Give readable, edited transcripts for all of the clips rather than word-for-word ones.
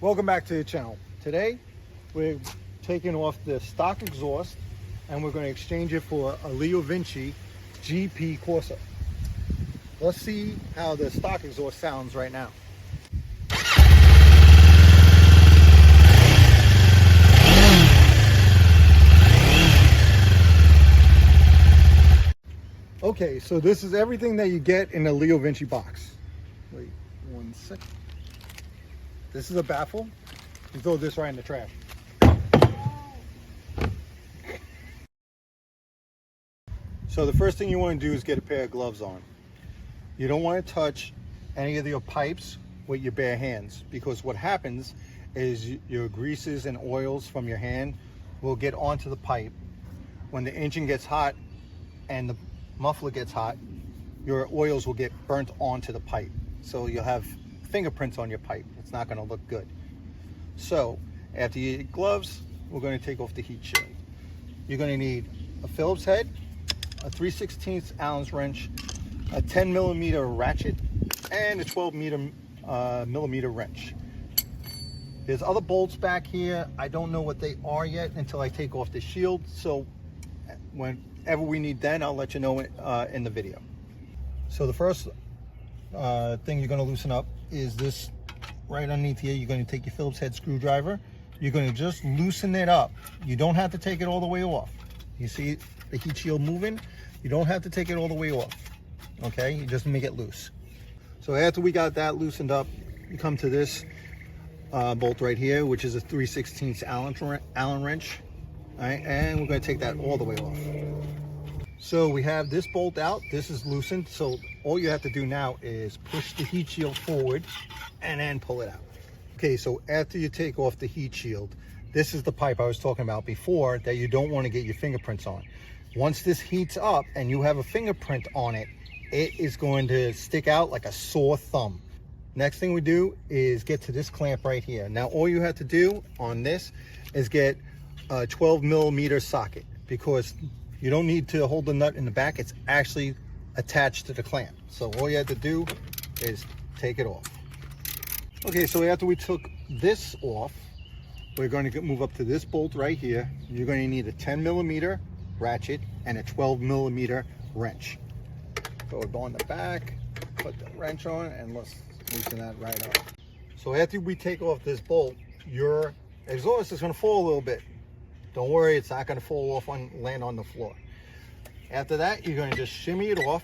Welcome back to the channel. Today we're taking off the stock exhaust and we're going to exchange it for a LeoVince GP CORSA. Let's see how the stock exhaust sounds right now. Okay, so this is everything that you get in a LeoVince box. Wait one second. This is a baffle. You throw this right in the trash. So the first thing you want to do is get a pair of gloves on. You don't want to touch any of your pipes with your bare hands, because what happens is your greases and oils from your hand will get onto the pipe. When the engine gets hot and the muffler gets hot, your oils will get burnt onto the pipe. So you'll have fingerprints on your pipe. It's not going to look good. So after you get gloves, we're going to take off the heat shield. You're going to need a Phillips head, a 3/16 Allen's wrench, a 10 millimeter ratchet, and a 12 millimeter wrench. There's other bolts back here. I don't know what they are yet until I take off the shield. So whenever we need then, I'll let you know in the video. So the first thing you're going to loosen up is this right underneath here. You're going to take your Phillips head screwdriver. You're going to just loosen it up. You don't have to take it all the way off. You see the heat shield moving? You don't have to take it all the way off. Okay, you just make it loose. So after we got that loosened up, you come to this bolt right here, which is a 3/16 Allen wrench. All right, and we're going to take that all the way off. So we have this bolt out. This is loosened. So all you have to do now is push the heat shield forward and then pull it out. Okay, so after you take off the heat shield, this is the pipe I was talking about before that you don't want to get your fingerprints on. Once this heats up and you have a fingerprint on it, it is going to stick out like a sore thumb. Next thing we do is get to this clamp right here. Now all you have to do on this is get a 12 millimeter socket, because you don't need to hold the nut in the back. It's actually attached to the clamp. So all you have to do is take it off. Okay, so after we took this off, we're going to move up to this bolt right here. You're going to need a 10 millimeter ratchet and a 12 millimeter wrench. Throw it on the back, put the wrench on, and let's loosen that right up. So after we take off this bolt, your exhaust is going to fall a little bit. Don't worry, it's not going to fall off and land on the floor. After that, you're going to just shimmy it off.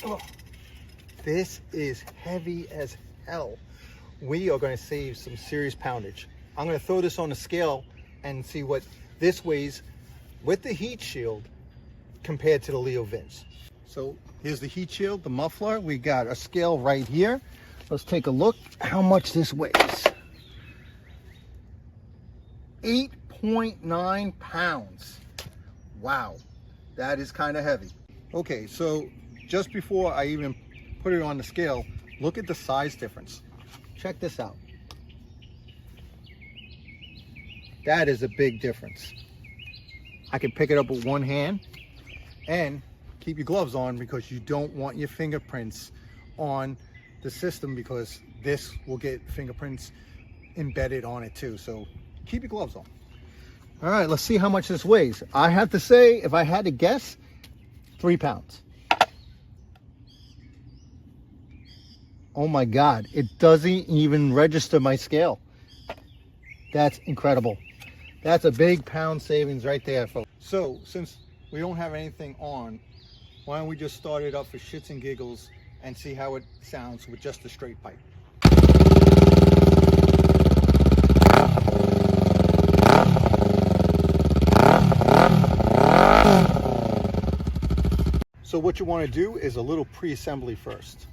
Oh, this is heavy as hell. We are going to save some serious poundage. I'm going to throw this on the scale and see what this weighs with the heat shield compared to the LeoVince. So here's the heat shield, the muffler. We got a scale right here. Let's take a look how much this weighs. 8.9 pounds. Wow, that is kind of heavy. Okay, so just before I even put it on the scale, look at the size difference. Check this out. That is a big difference. I can pick it up with one hand, and keep your gloves on because you don't want your fingerprints on the system, because this will get fingerprints embedded on it too. So keep your gloves on. All right, let's see how much this weighs. I have to say, if I had to guess, 3 pounds. Oh my God, it doesn't even register my scale. That's incredible. That's a big pound savings right there, folks. So since we don't have anything on, why don't we just start it up for shits and giggles and see how it sounds with just a straight pipe. So what you want to do is a little pre-assembly first.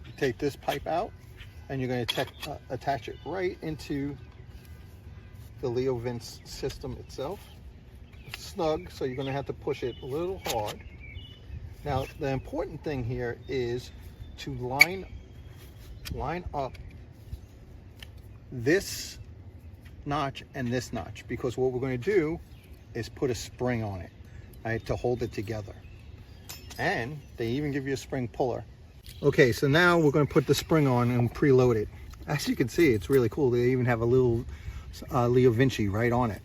You take this pipe out and you're going to attach it right into the LeoVince system itself. It's snug, so you're going to have to push it a little hard. Now the important thing here is to line up this notch and this notch, because what we're going to do is put a spring on it, right, to hold it together. And they even give you a spring puller. Okay, so now we're going to put the spring on and preload it. As you can see, it's really cool. They even have a little LeoVince right on it.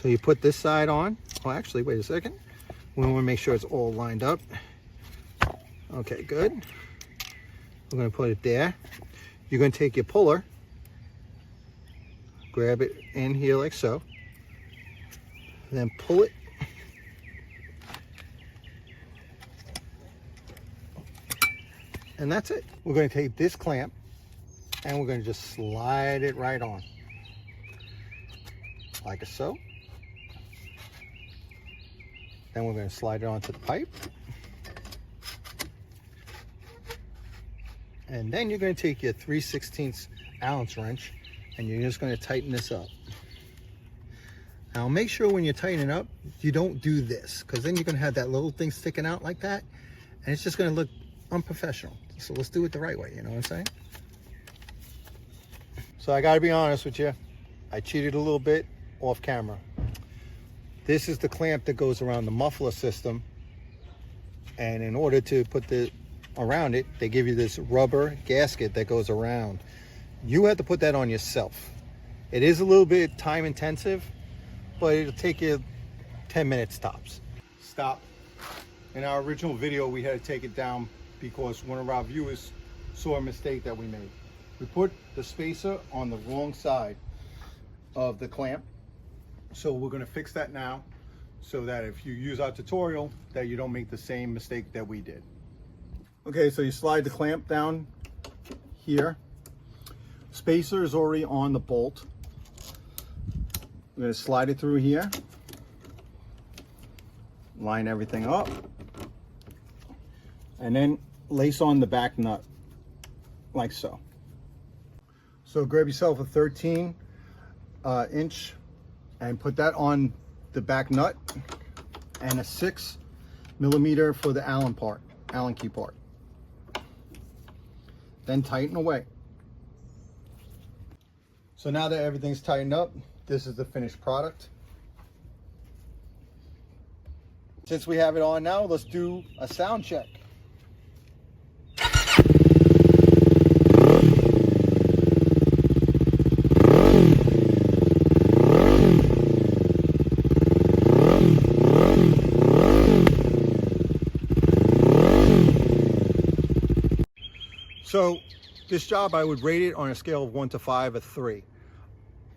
So you put this side on. Oh, actually, wait a second. We want to make sure it's all lined up. Okay, good. We're going to put it there. You're going to take your puller, grab it in here like so, then pull it. And that's it. We're going to take this clamp and we're going to just slide it right on, like so. Then we're going to slide it onto the pipe. And then you're going to take your 3/16 ounce wrench and you're just going to tighten this up. Now make sure when you're tightening up, you don't do this, because then you're going to have that little thing sticking out like that, and it's just going to look unprofessional. So let's do it the right way, you know what I'm saying? So I got to be honest with you, I cheated a little bit off camera. This is the clamp that goes around the muffler system, and in order to put the around it, they give you this rubber gasket that goes around. You have to put that on yourself. It is a little bit time intensive, but it'll take you 10 minutes tops. Stop. In our original video, we had to take it down because one of our viewers saw a mistake that we made. We put the spacer on the wrong side of the clamp. So we're going to fix that now, so that if you use our tutorial, that you don't make the same mistake that we did. Okay, so you slide the clamp down here. Spacer is already on the bolt. We're going to slide it through here. Line everything up. And then lace on the back nut, like so. So grab yourself a 13 inch and put that on the back nut, and a 6mm for the Allen key part. Then tighten away. So now that everything's tightened up, this is the finished product. Since we have it on now, let's do a sound check. So this job, I would rate it on a scale of 1 to 5, a 3.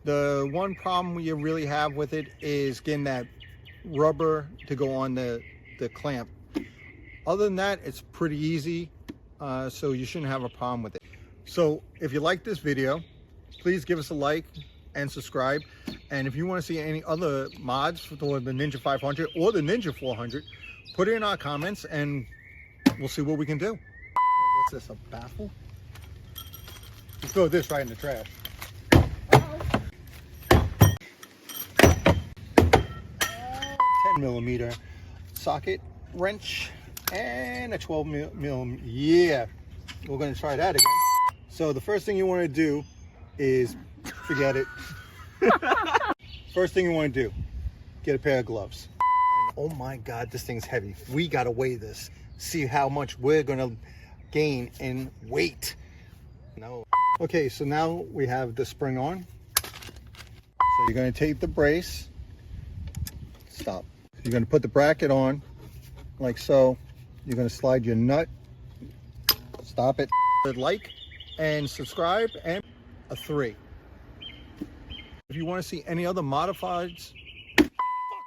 The one problem you really have with it is getting that rubber to go on the clamp. Other than that, it's pretty easy, so you shouldn't have a problem with it. So if you like this video, please give us a like and subscribe. And if you want to see any other mods for the Ninja 500 or the Ninja 400, put it in our comments and we'll see what we can do. What's this, a baffle? Let's throw this right in the trash. 10mm socket wrench and a 12mm. Yeah, we're going to try that again. So the first thing you want to do is forget it. First thing you want to do, get a pair of gloves. And oh my God, this thing's heavy. We got to weigh this, see how much we're going to gain in weight. No. Okay, so now we have the spring on. So you're going to take the brace. Stop. You're going to put the bracket on like so. You're going to slide your nut. Stop it. Like and subscribe, and a 3. If you want to see any other modifieds